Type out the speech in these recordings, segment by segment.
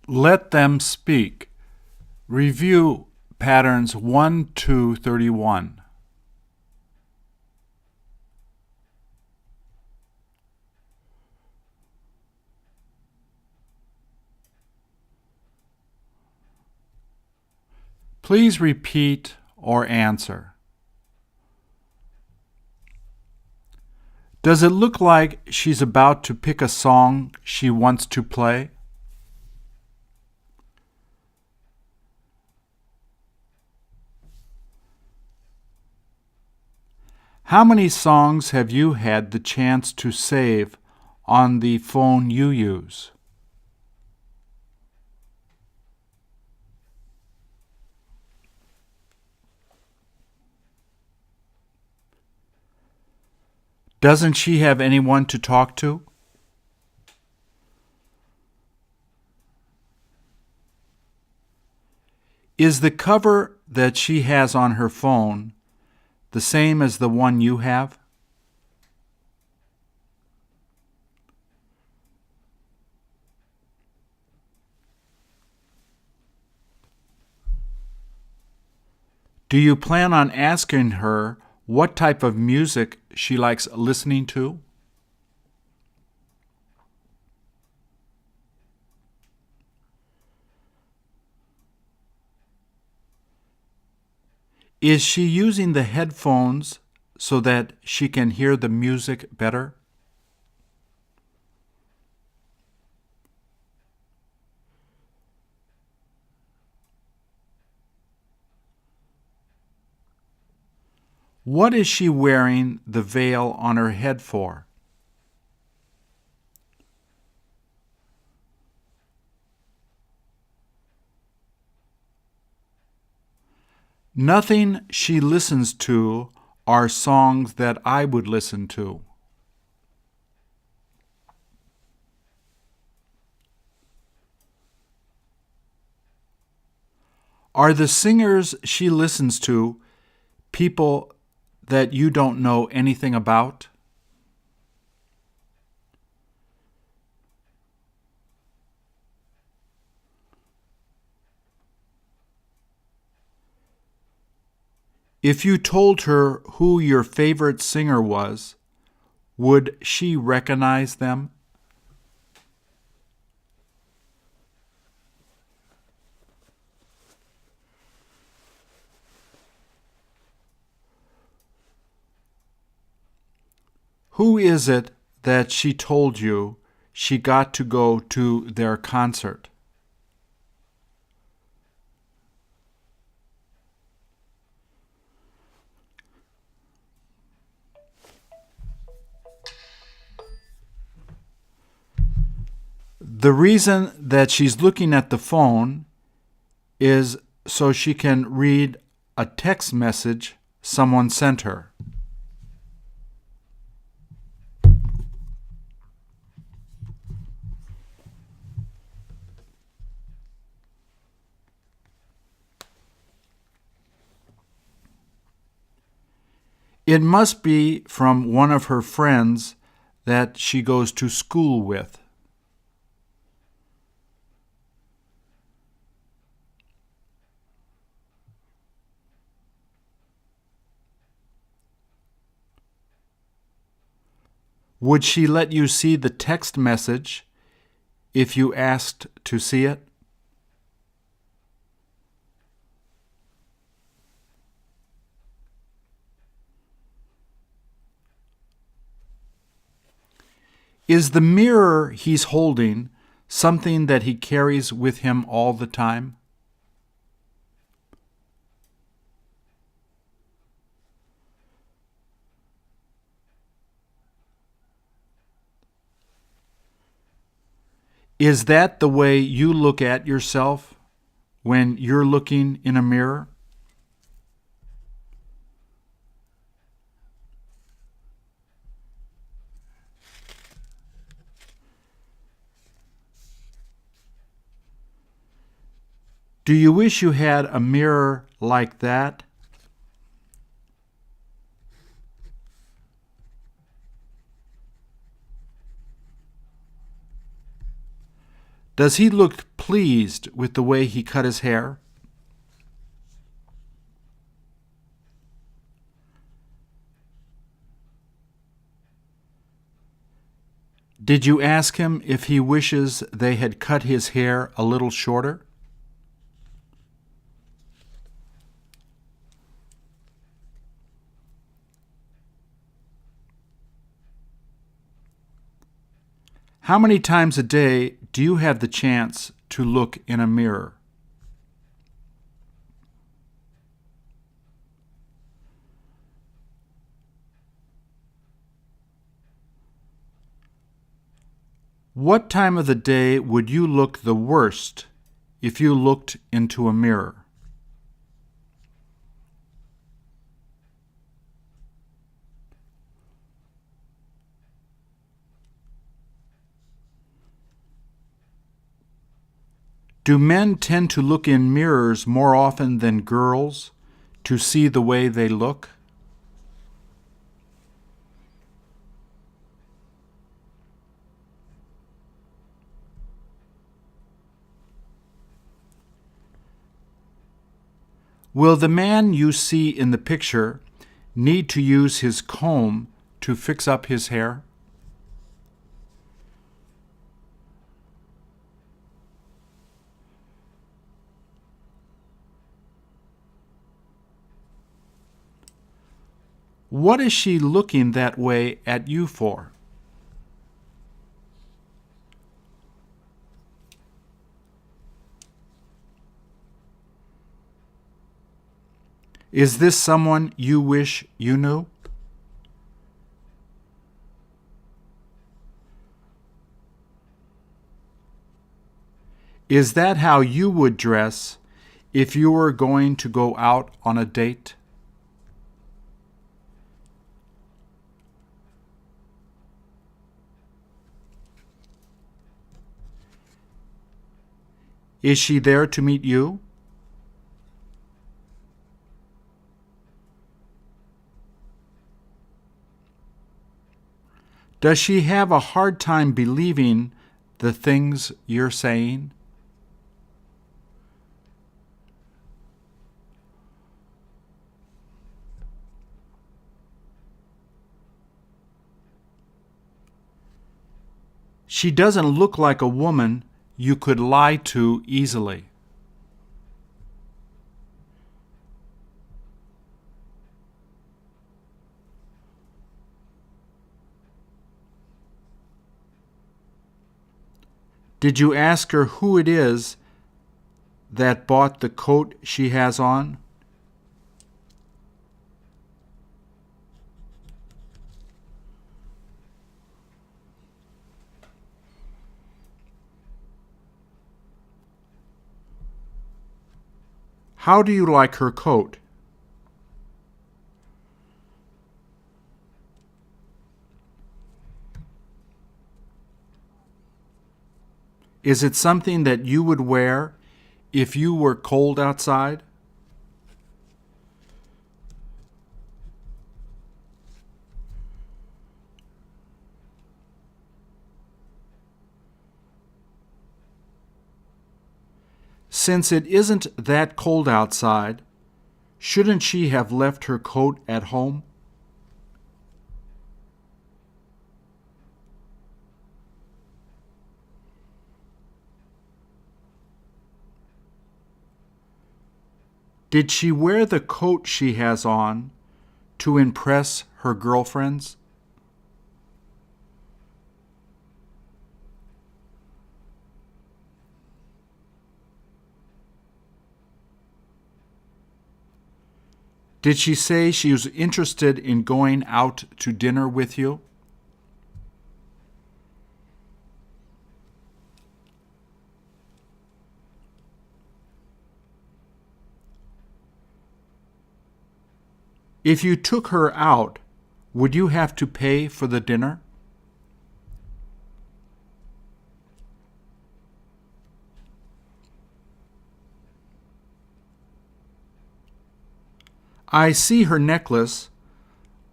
Let them speak. Review Patterns 1-31. Please repeat or answer. Does it look like she's about to pick a song she wants to play? How many songs have you had the chance to save on the phone you use? Doesn't she have anyone to talk to? Is the cover that she has on her phone the same as the one you have? Do you plan on asking her what type of music she likes listening to? Is she using the headphones so that she can hear the music better? What is she wearing the veil on her head for? Nothing she listens to are songs that I would listen to. Are the singers she listens to people that you don't know anything about? If you told her who your favorite singer was, would she recognize them? Who is it that she told you she got to go to their concert? The reason that she's looking at the phone is so she can read a text message someone sent her. It must be from one of her friends that she goes to school with. Would she let you see the text message if you asked to see it? Is the mirror he's holding something that he carries with him all the time? Is that the way you look at yourself when you're looking in a mirror? Do you wish you had a mirror like that? Does he look pleased with the way he cut his hair? Did you ask him if he wishes they had cut his hair a little shorter? How many times a day do you have the chance to look in a mirror? What time of the day would you look the worst if you looked into a mirror? Do men tend to look in mirrors more often than girls to see the way they look? Will the man you see in the picture need to use his comb to fix up his hair? What is she looking that way at you for? Is this someone you wish you knew? Is that how you would dress if you were going to go out on a date? Is she there to meet you? Does she have a hard time believing the things you're saying? She doesn't look like a woman you could lie to easily. Did you ask her who it is that bought the coat she has on? How do you like her coat? Is it something that you would wear if you were cold outside? Since it isn't that cold outside, shouldn't she have left her coat at home? Did she wear the coat she has on to impress her girlfriends? Did she say she was interested in going out to dinner with you? If you took her out, would you have to pay for the dinner? I see her necklace,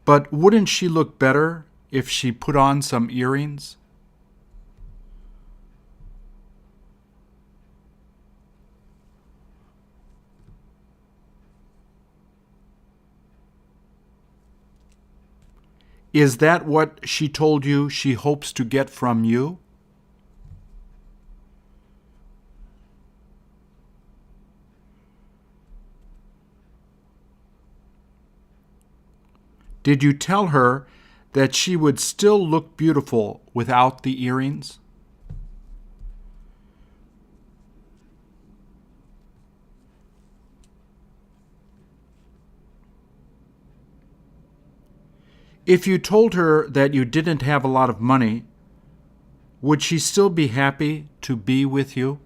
but wouldn't she look better if she put on some earrings? Is that what she told you she hopes to get from you? Did you tell her that she would still look beautiful without the earrings? If you told her that you didn't have a lot of money, would she still be happy to be with you?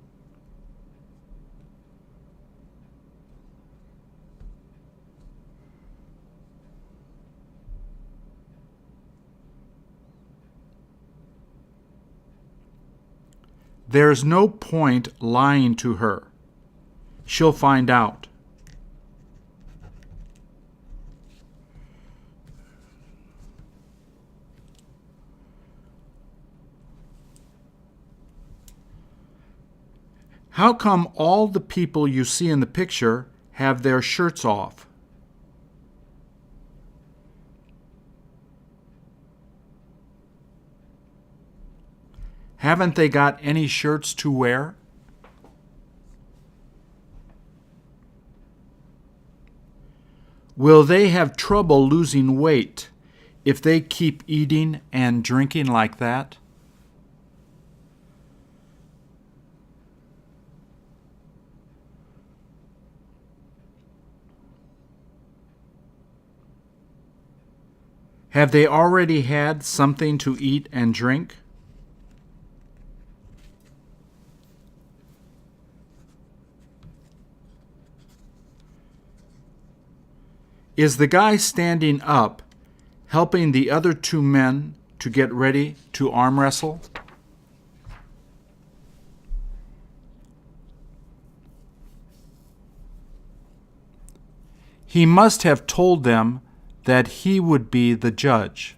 There's no point lying to her. She'll find out. How come all the people you see in the picture have their shirts off? Haven't they got any shirts to wear? Will they have trouble losing weight if they keep eating and drinking like that? Have they already had something to eat and drink? Is the guy standing up helping the other two men to get ready to arm wrestle? He must have told them that he would be the judge.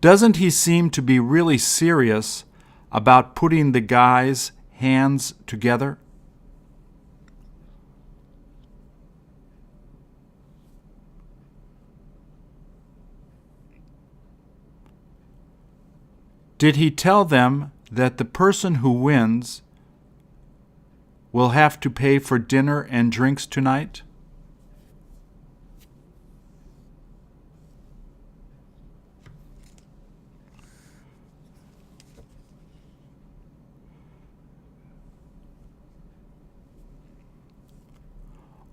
Doesn't he seem to be really serious about putting the guy's hands together? Did he tell them that the person who wins will have to pay for dinner and drinks tonight?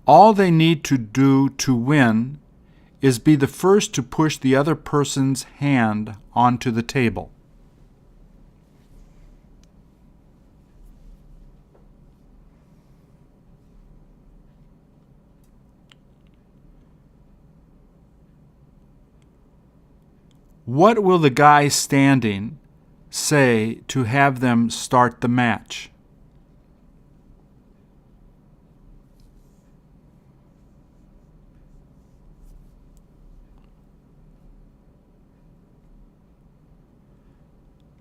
All they need to do to win is be the first to push the other person's hand onto the table. What will the guy standing say to have them start the match?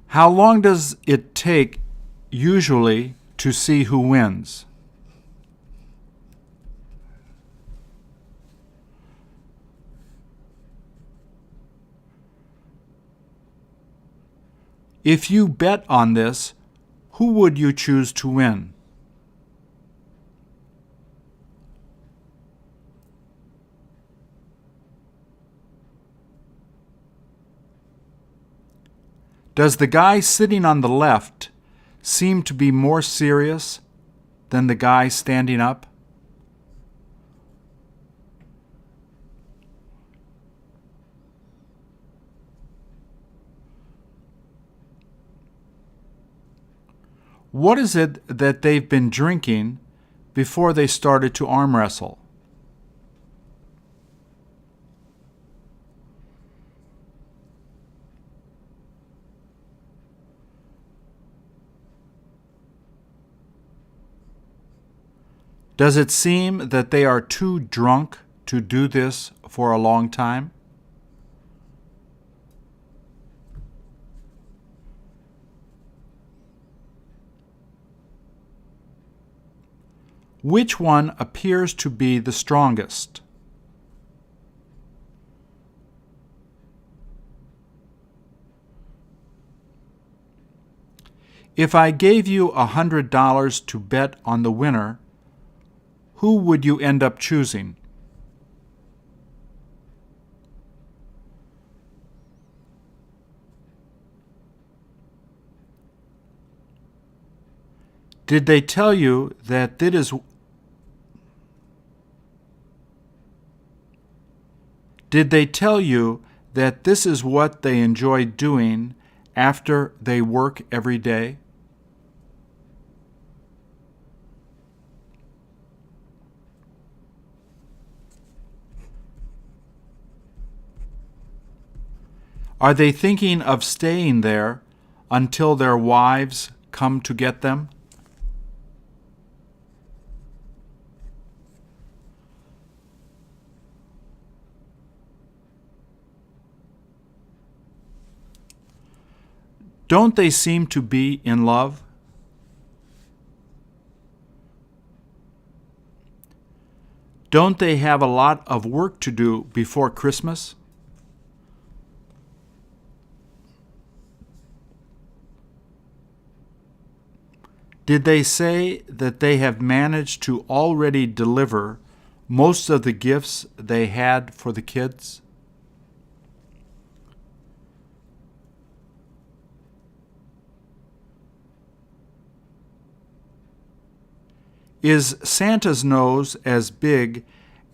How long does it take usually to see who wins? If you bet on this, who would you choose to win? Does the guy sitting on the left seem to be more serious than the guy standing up? What is it that they've been drinking before they started to arm wrestle? Does it seem that they are too drunk to do this for a long time? Which one appears to be the strongest? If I gave you $100 to bet on the winner, who would you end up choosing? Did they tell you that this is what they enjoy doing after they work every day? Are they thinking of staying there until their wives come to get them? Don't they seem to be in love? Don't they have a lot of work to do before Christmas? Did they say that they have managed to already deliver most of the gifts they had for the kids? Is Santa's nose as big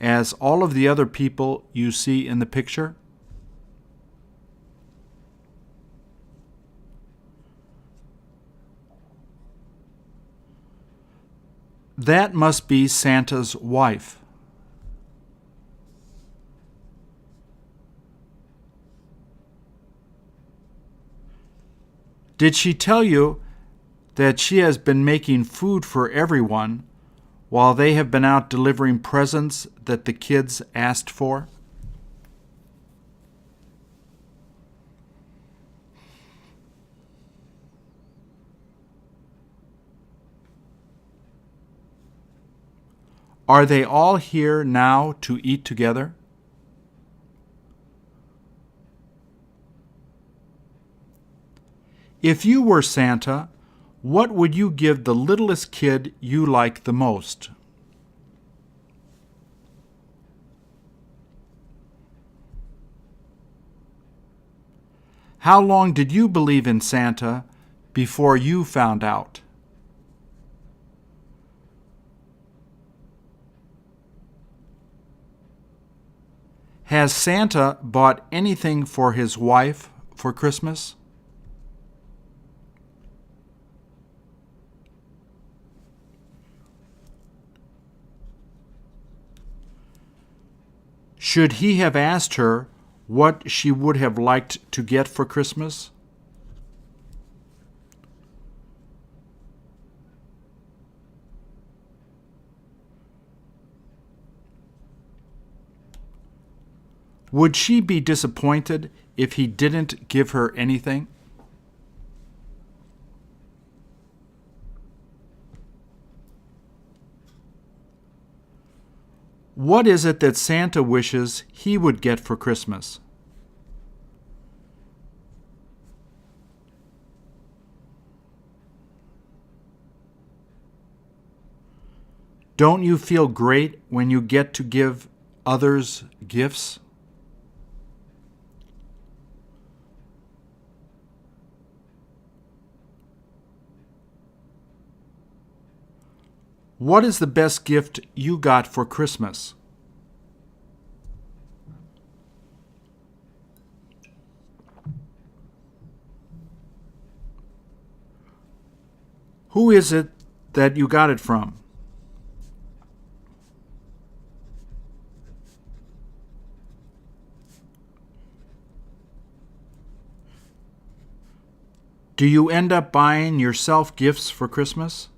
as all of the other people you see in the picture? That must be Santa's wife. Did she tell you that she has been making food for everyone while they have been out delivering presents that the kids asked for? Are they all here now to eat together? If you were Santa, what would you give the littlest kid you like the most? How long did you believe in Santa before you found out? Has Santa bought anything for his wife for Christmas? Should he have asked her what she would have liked to get for Christmas? Would she be disappointed if he didn't give her anything? What is it that Santa wishes he would get for Christmas? Don't you feel great when you get to give others gifts? What is the best gift you got for Christmas? Who is it that you got it from? Do you end up buying yourself gifts for Christmas?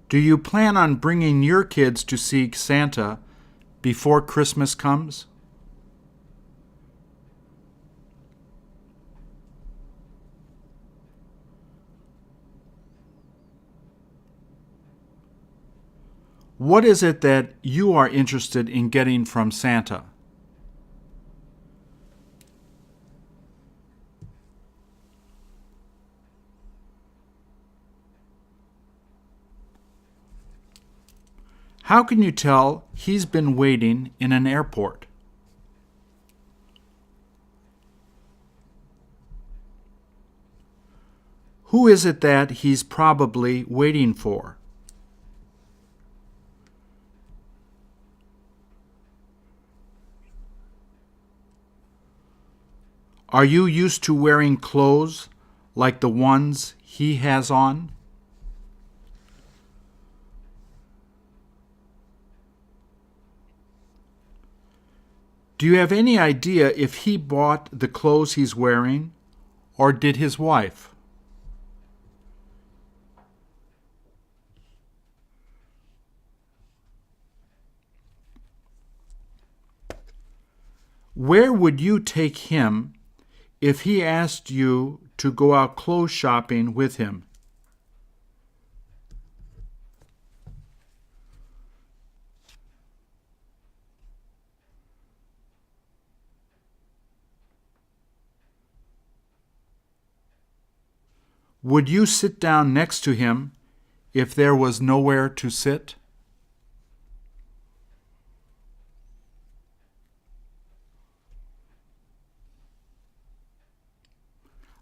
Do you plan on bringing your kids to see Santa before Christmas comes? What is it that you are interested in getting from Santa? How can you tell he's been waiting in an airport? Who is it that he's probably waiting for? Are you used to wearing clothes like the ones he has on? Do you have any idea if he bought the clothes he's wearing, or did his wife? Where would you take him if he asked you to go out clothes shopping with him? Would you sit down next to him if there was nowhere to sit?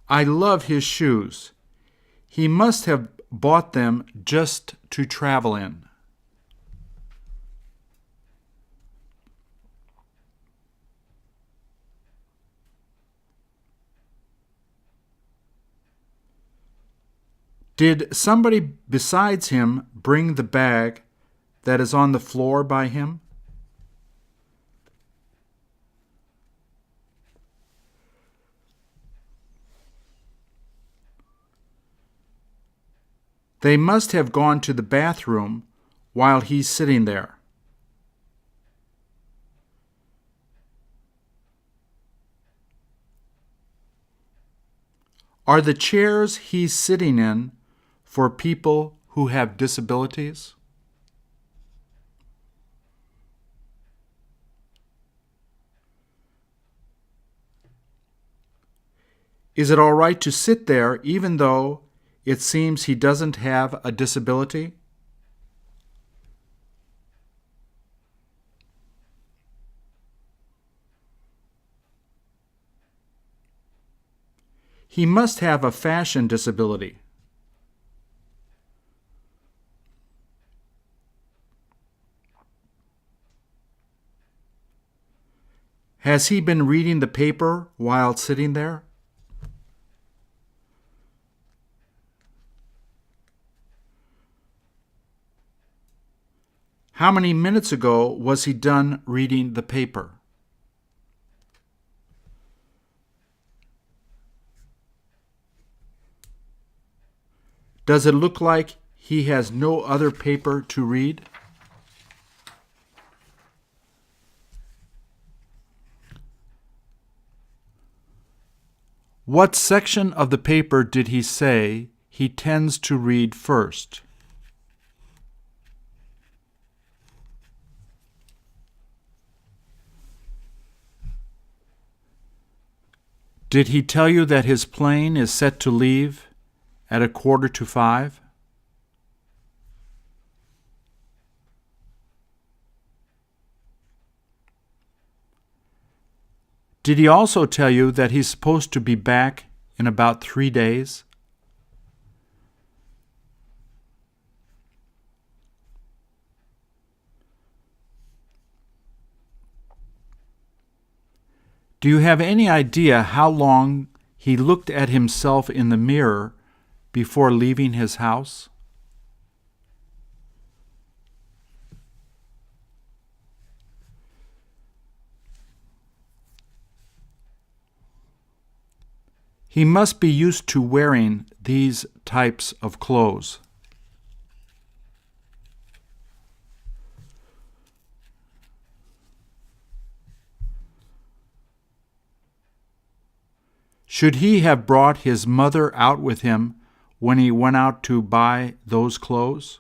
I love his shoes. He must have bought them just to travel in. Did somebody besides him bring the bag that is on the floor by him? They must have gone to the bathroom while he's sitting there. Are the chairs he's sitting in for people who have disabilities? Is it all right to sit there even though it seems he doesn't have a disability? He must have a fashion disability. Has he been reading the paper while sitting there? How many minutes ago was he done reading the paper? Does it look like he has no other paper to read? What section of the paper did he say he tends to read first? Did he tell you that his plane is set to leave at 4:45? Did he also tell you that he's supposed to be back in about 3 days? Do you have any idea how long he looked at himself in the mirror before leaving his house? He must be used to wearing these types of clothes. Should he have brought his mother out with him when he went out to buy those clothes?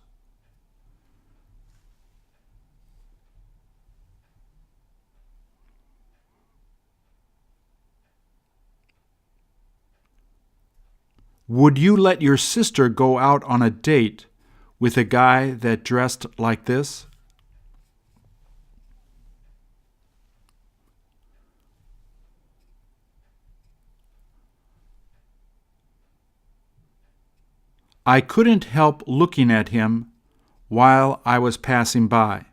Would you let your sister go out on a date with a guy that dressed like this? I couldn't help looking at him while I was passing by.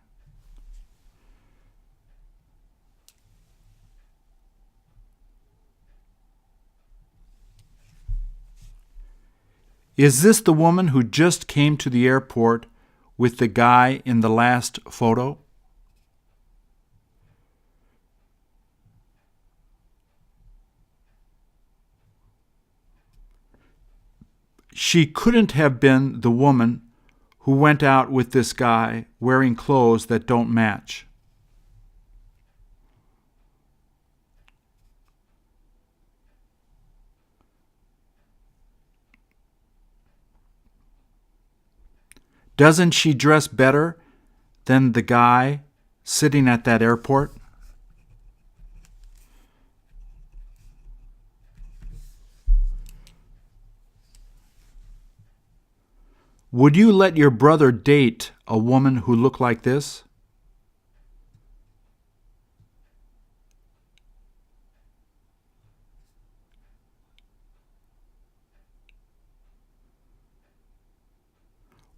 Is this the woman who just came to the airport with the guy in the last photo? She couldn't have been the woman who went out with this guy wearing clothes that don't match. Doesn't she dress better than the guy sitting at that airport? Would you let your brother date a woman who looked like this?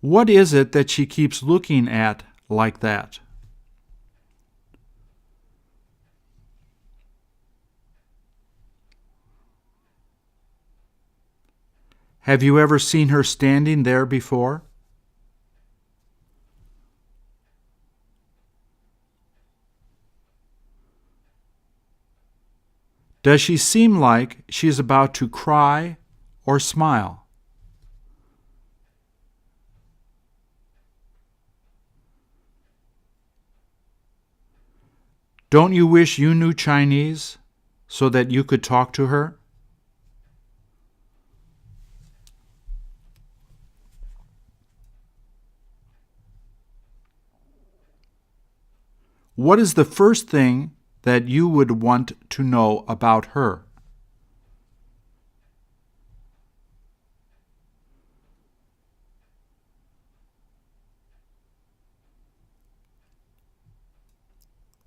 What is it that she keeps looking at like that? Have you ever seen her standing there before? Does she seem like she is about to cry or smile? Don't you wish you knew Chinese so that you could talk to her? What is the first thing that you would want to know about her?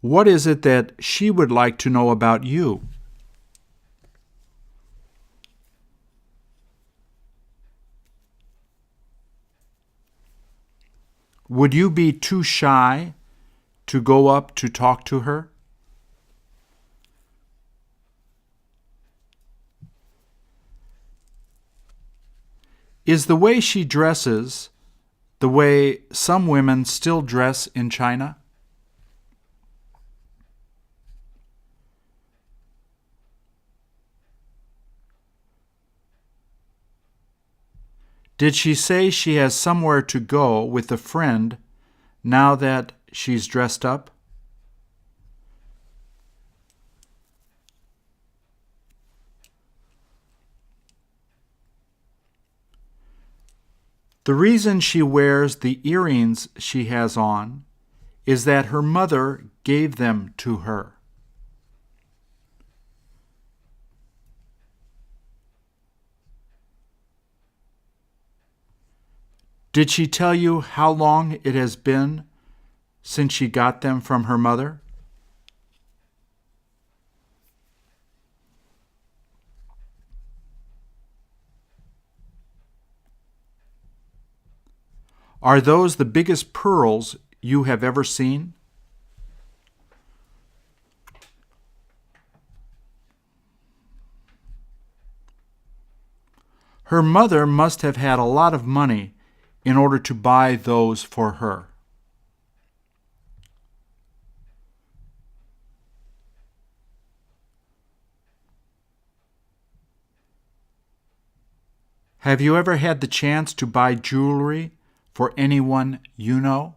What is it that she would like to know about you? Would you be too shy to go up to talk to her? Is the way she dresses the way some women still dress in China? Did she say she has somewhere to go with a friend now that she's dressed up? The reason she wears the earrings she has on is that her mother gave them to her. Did she tell you how long it has been since she got them from her mother? Are those the biggest pearls you have ever seen? Her mother must have had a lot of money in order to buy those for her. Have you ever had the chance to buy jewelry for anyone you know?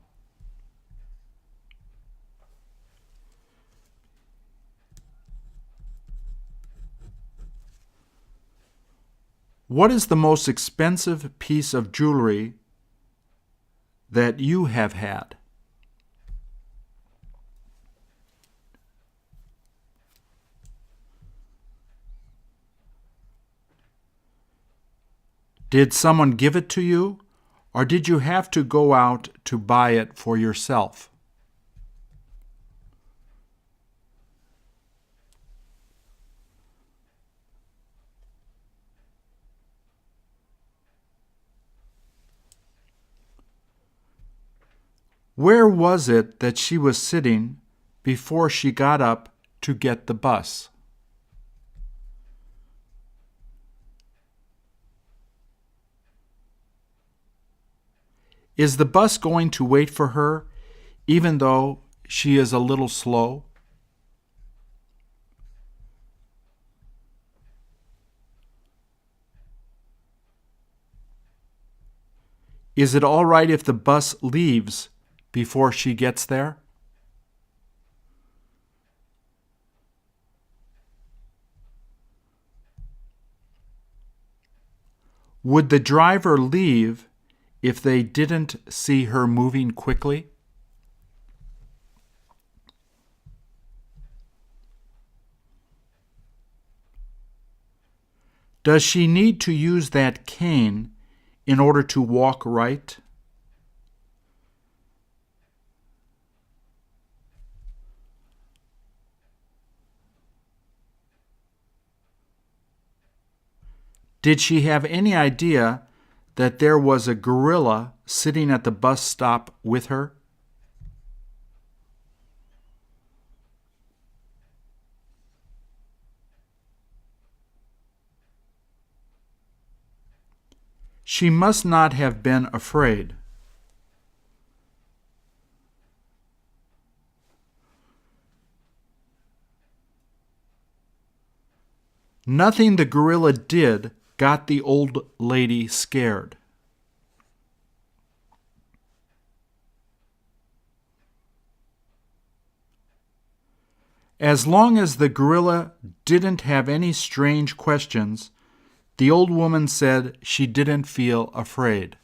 What is the most expensive piece of jewelry that you have had? Did someone give it to you, or did you have to go out to buy it for yourself? Where was it that she was sitting before she got up to get the bus? Is the bus going to wait for her, even though she is a little slow? Is it all right if the bus leaves before she gets there? Would the driver leave if they didn't see her moving quickly? Does she need to use that cane in order to walk right? Did she have any idea that there was a gorilla sitting at the bus stop with her? She must not have been afraid. Nothing the gorilla did got the old lady scared. As long as the gorilla didn't have any strange questions, the old woman said she didn't feel afraid.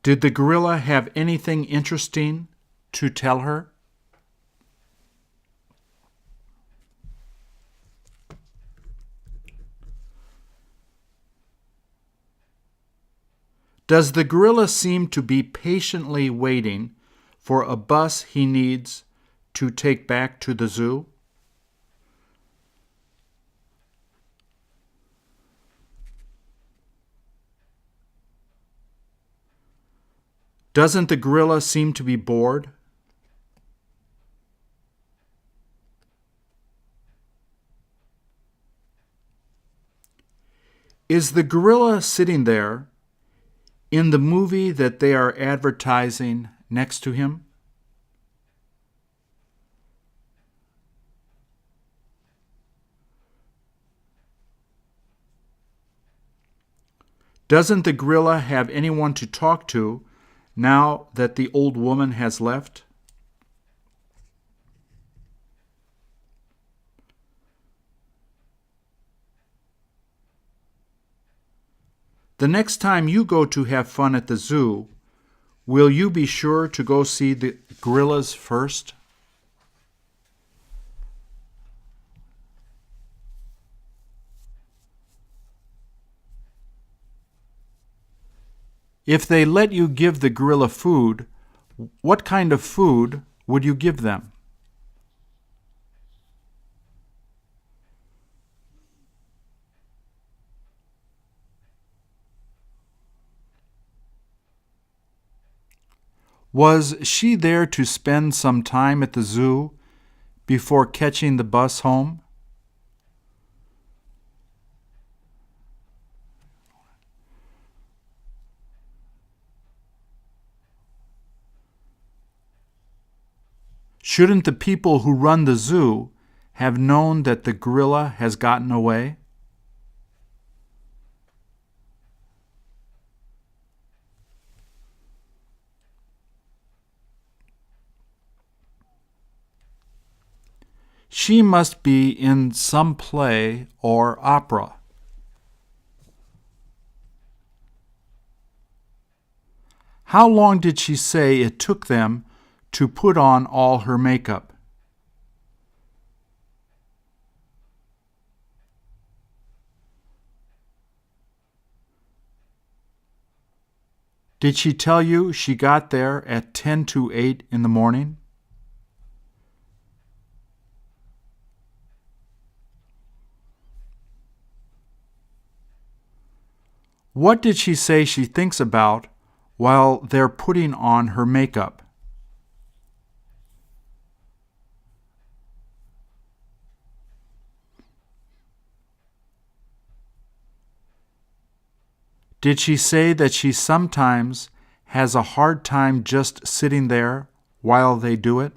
Did the gorilla have anything interesting to tell her? Does the gorilla seem to be patiently waiting for a bus he needs to take back to the zoo? Doesn't the gorilla seem to be bored? Is the gorilla sitting there in the movie that they are advertising next to him? Doesn't the gorilla have anyone to talk to now that the old woman has left? The next time you go to have fun at the zoo, will you be sure to go see the gorillas first? If they let you give the gorilla food, what kind of food would you give them? Was she there to spend some time at the zoo before catching the bus home? Shouldn't the people who run the zoo have known that the gorilla has gotten away? She must be in some play or opera. How long did she say it took them to put on all her makeup? Did she tell you she got there at 10 to 8 in the morning? What did she say she thinks about while they're putting on her makeup? Did she say that she sometimes has a hard time just sitting there while they do it?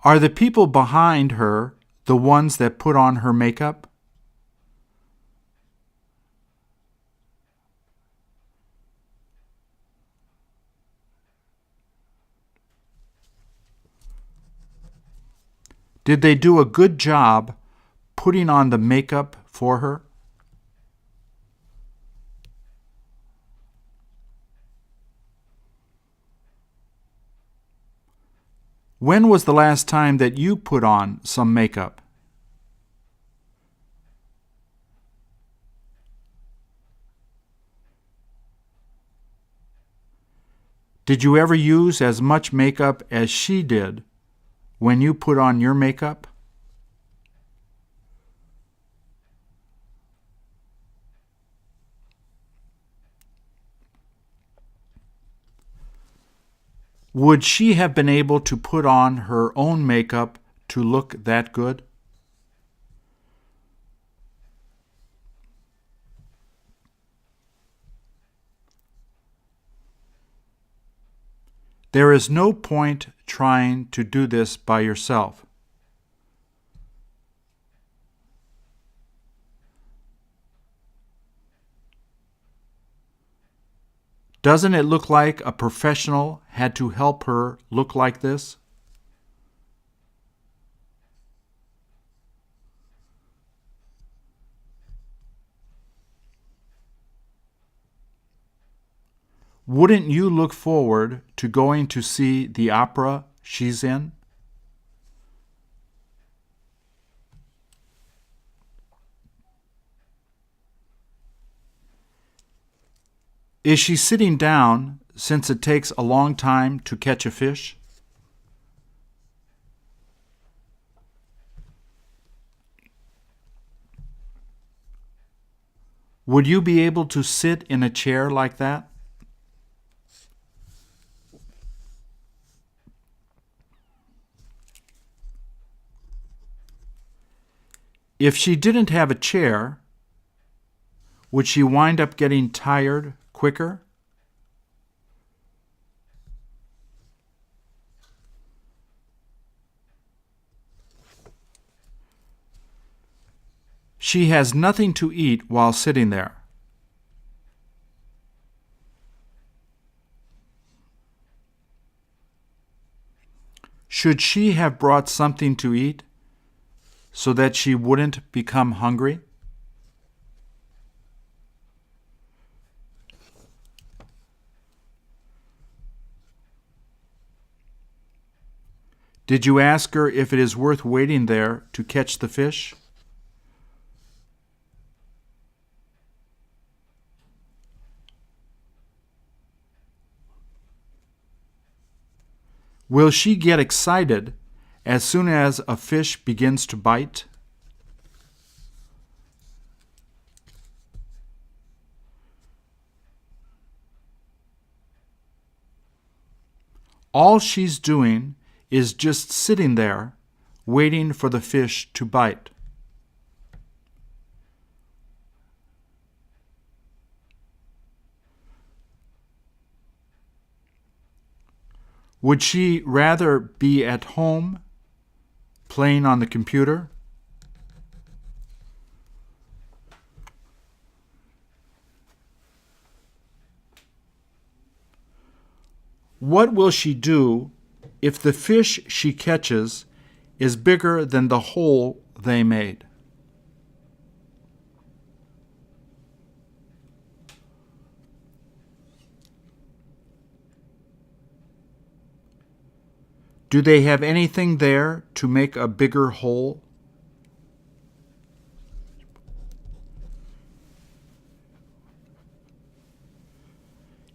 Are the people behind her the ones that put on her makeup? Did they do a good job putting on the makeup for her? When was the last time that you put on some makeup? Did you ever use as much makeup as she did when you put on your makeup? Would she have been able to put on her own makeup to look that good? There is no point trying to do this by yourself. Doesn't it look like a professional had to help her look like this? Wouldn't you look forward to going to see the opera she's in? Is she sitting down since it takes a long time to catch a fish? Would you be able to sit in a chair like that? If she didn't have a chair, would she wind up getting tired quicker? She has nothing to eat while sitting there. Should she have brought something to eat so that she wouldn't become hungry? Did you ask her if it is worth waiting there to catch the fish? Will she get excited as soon as a fish begins to bite? All she's doing is just sitting there, waiting for the fish to bite. Would she rather be at home playing on the computer? What will she do if the fish she catches is bigger than the hole they made. Do they have anything there to make a bigger hole?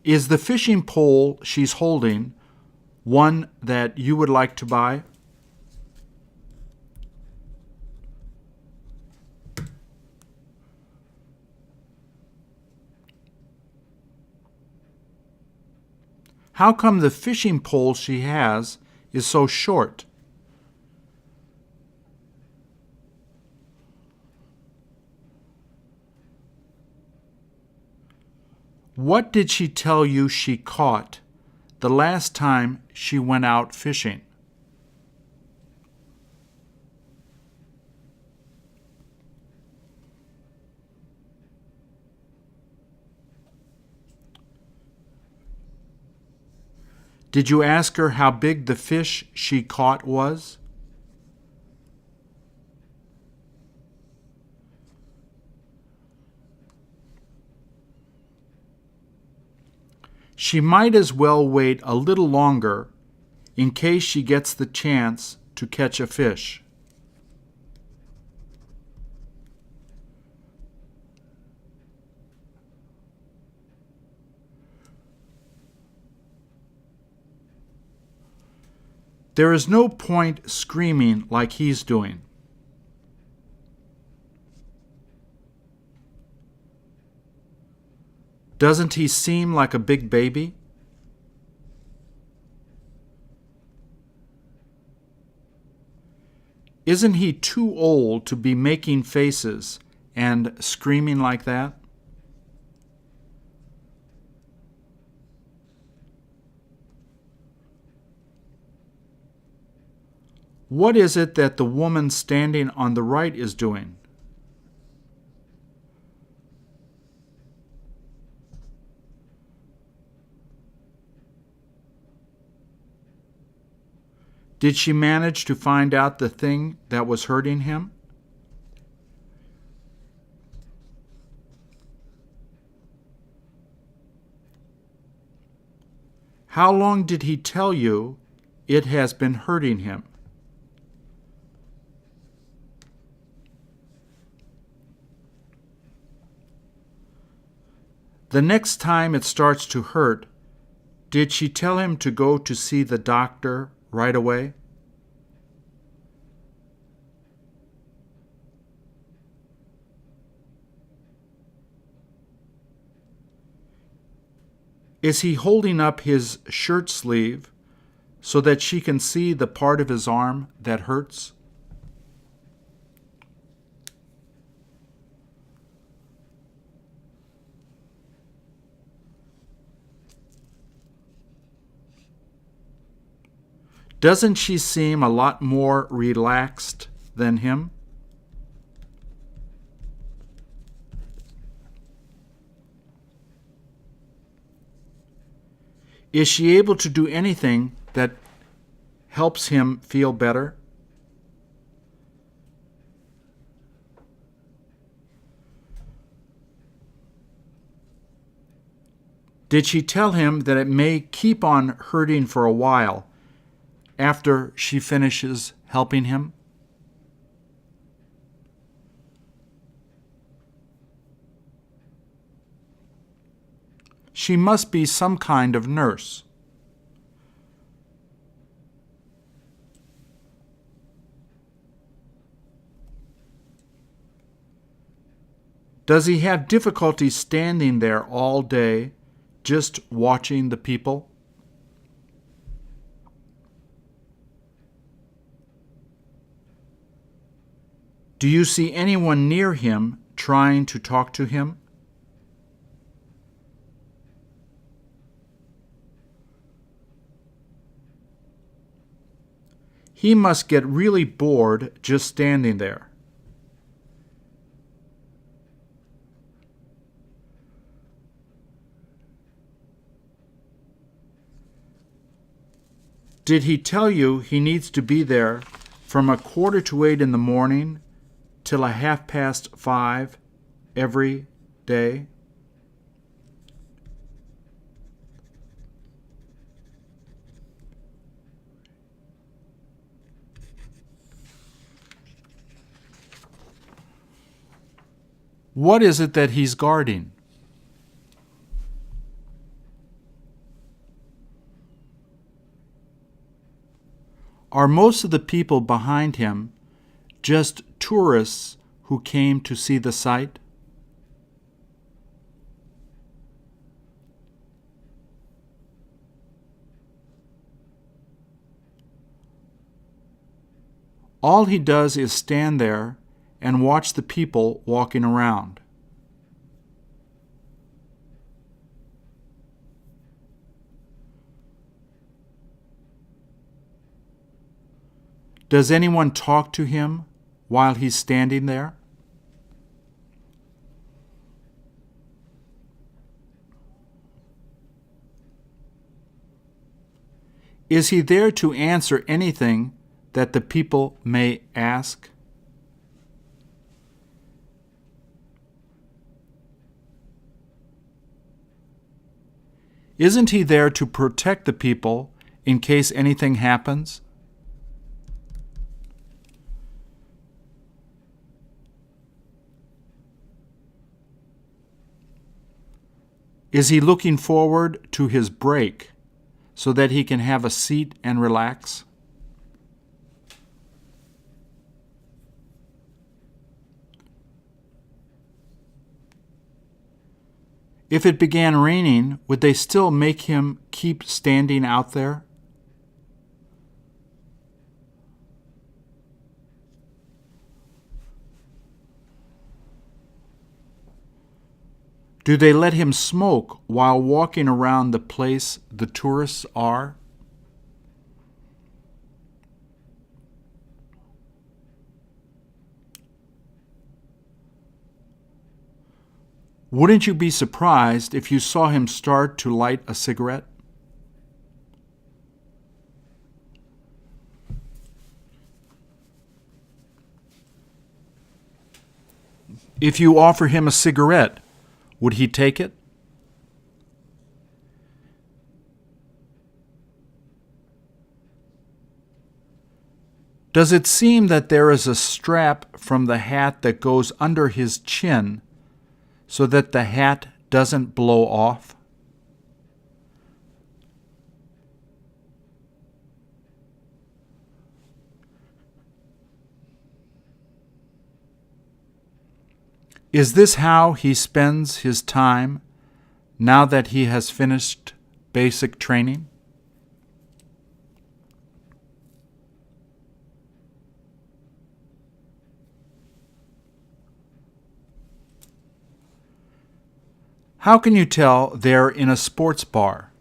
Is the fishing pole she's holding one that you would like to buy? How come the fishing pole she has is so short? What did she tell you she caught the last time she went out fishing? Did you ask her how big the fish she caught was? She might as well wait a little longer in case she gets the chance to catch a fish. There is no point screaming like he's doing. Doesn't he seem like a big baby? Isn't he too old to be making faces and screaming like that? What is it that the woman standing on the right is doing? Did she manage to find out the thing that was hurting him? How long did he tell you it has been hurting him? The next time it starts to hurt, did she tell him to go to see the doctor right away? Is he holding up his shirt sleeve so that she can see the part of his arm that hurts? Doesn't she seem a lot more relaxed than him? Is she able to do anything that helps him feel better? Did she tell him that it may keep on hurting for a while after she finishes helping him? She must be some kind of nurse. Does he have difficulty standing there all day just watching the people? Do you see anyone near him trying to talk to him? He must get really bored just standing there. Did he tell you he needs to be there from 7:45 in the morning till 5:30 every day? What is it that he's guarding? Are most of the people behind him just tourists who came to see the sight? All he does is stand there and watch the people walking around. Does anyone talk to him while he's standing there? Is he there to answer anything that the people may ask? Isn't he there to protect the people in case anything happens? Is he looking forward to his break so that he can have a seat and relax? If it began raining, would they still make him keep standing out there? Do they let him smoke while walking around the place the tourists are? Wouldn't you be surprised if you saw him start to light a cigarette? If you offer him a cigarette, would he take it? Does it seem that there is a strap from the hat that goes under his chin so that the hat doesn't blow off? Is this how he spends his time now that he has finished basic training? How can you tell they're in a sports bar?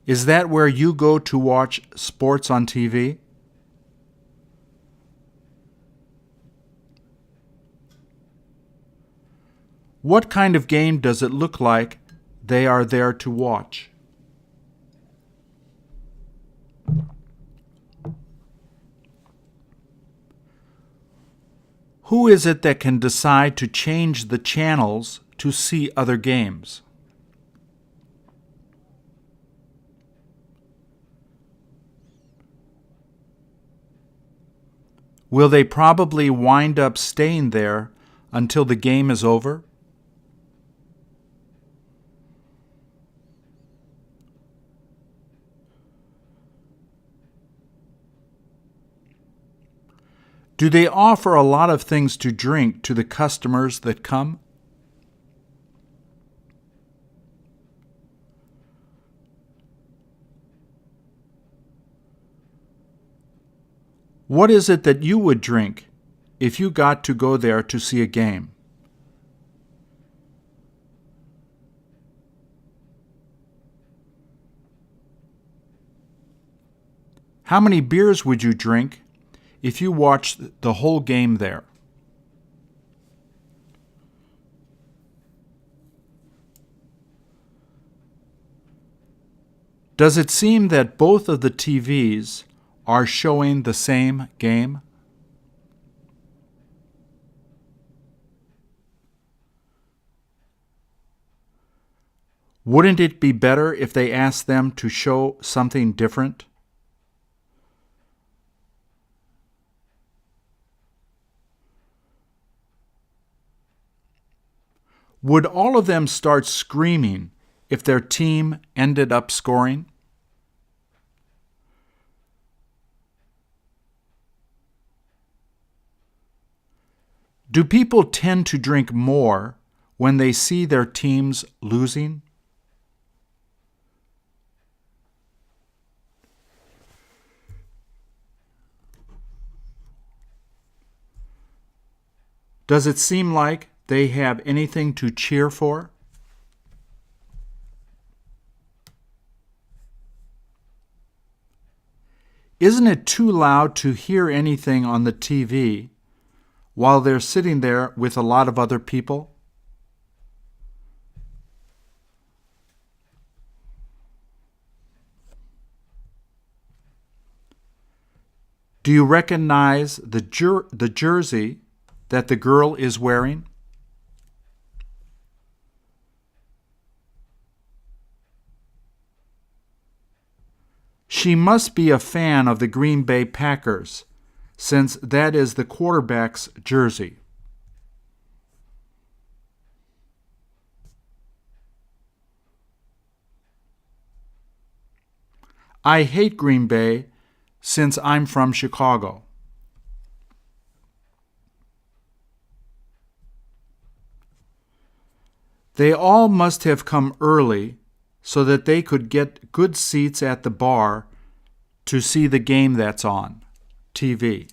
Is that where you go to watch sports on TV? What kind of game does it look like they are there to watch? Who is it that can decide to change the channels to see other games? Will they probably wind up staying there until the game is over? Do they offer a lot of things to drink to the customers that come? What is it that you would drink if you got to go there to see a game? How many beers would you drink if you watched the whole game there? Does it seem that both of the TVs are showing the same game? Wouldn't it be better if they asked them to show something different? Would all of them start screaming if their team ended up scoring? Do people tend to drink more when they see their teams losing? Does it seem like they have anything to cheer for? Isn't it too loud to hear anything on the TV while they're sitting there with a lot of other people? Do you recognize the jersey that the girl is wearing? She must be a fan of the Green Bay Packers, since that is the quarterback's jersey. I hate Green Bay since I'm from Chicago. They all must have come early so that they could get good seats at the bar to see the game that's on TV.